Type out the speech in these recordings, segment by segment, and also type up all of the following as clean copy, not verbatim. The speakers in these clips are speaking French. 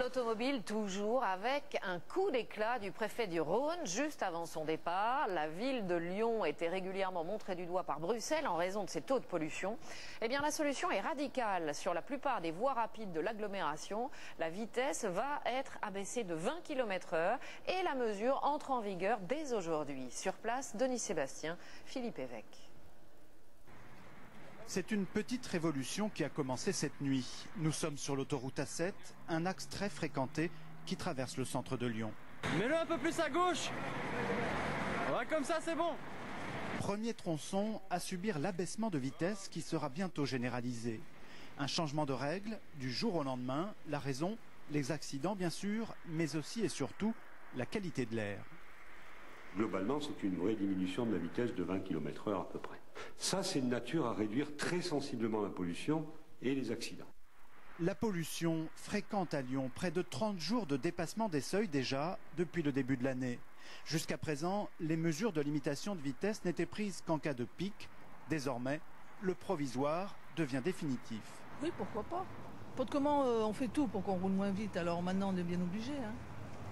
L'automobile toujours avec un coup d'éclat du préfet du Rhône juste avant son départ. La ville de Lyon était régulièrement montrée du doigt par Bruxelles en raison de ses taux de pollution. Eh bien la solution est radicale. Sur la plupart des voies rapides de l'agglomération, la vitesse va être abaissée de 20 km/h et la mesure entre en vigueur dès aujourd'hui. Sur place, Denis Sébastien, Philippe Évêque. C'est une petite révolution qui a commencé cette nuit. Nous sommes sur l'autoroute A7, un axe très fréquenté qui traverse le centre de Lyon. Mets-le un peu plus à gauche. Ouais, comme ça, c'est bon. Premier tronçon à subir l'abaissement de vitesse qui sera bientôt généralisé. Un changement de règle du jour au lendemain. La raison, les accidents bien sûr, mais aussi et surtout la qualité de l'air. Globalement, c'est une vraie diminution de la vitesse de 20 km/h à peu près. Ça, c'est de nature à réduire très sensiblement la pollution et les accidents. La pollution fréquente à Lyon, près de 30 jours de dépassement des seuils déjà depuis le début de l'année. Jusqu'à présent, les mesures de limitation de vitesse n'étaient prises qu'en cas de pic. Désormais, le provisoire devient définitif. Oui, pourquoi pas. Comment on fait tout pour qu'on roule moins vite, alors maintenant on est bien obligé.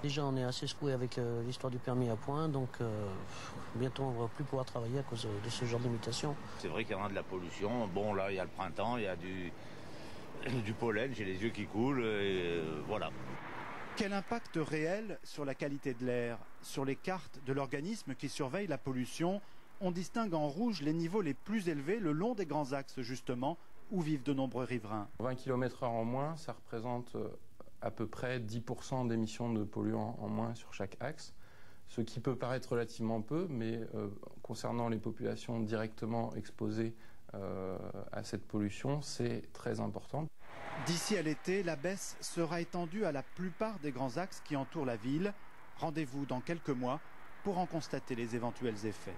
Déjà, on est assez secoué avec l'histoire du permis à points, donc bientôt on ne va plus pouvoir travailler à cause de ce genre d'imitation. C'est vrai qu'il y en a de la pollution. Bon, là, il y a le printemps, il y a du pollen, j'ai les yeux qui coulent, et voilà. Quel impact réel sur la qualité de l'air? Sur les cartes de l'organisme qui surveille la pollution, on distingue en rouge les niveaux les plus élevés le long des grands axes, justement, où vivent de nombreux riverains. 20 km/h en moins, ça représente à peu près 10% d'émissions de polluants en moins sur chaque axe, ce qui peut paraître relativement peu, mais concernant les populations directement exposées à cette pollution, c'est très important. D'ici à l'été, la baisse sera étendue à la plupart des grands axes qui entourent la ville. Rendez-vous dans quelques mois pour en constater les éventuels effets.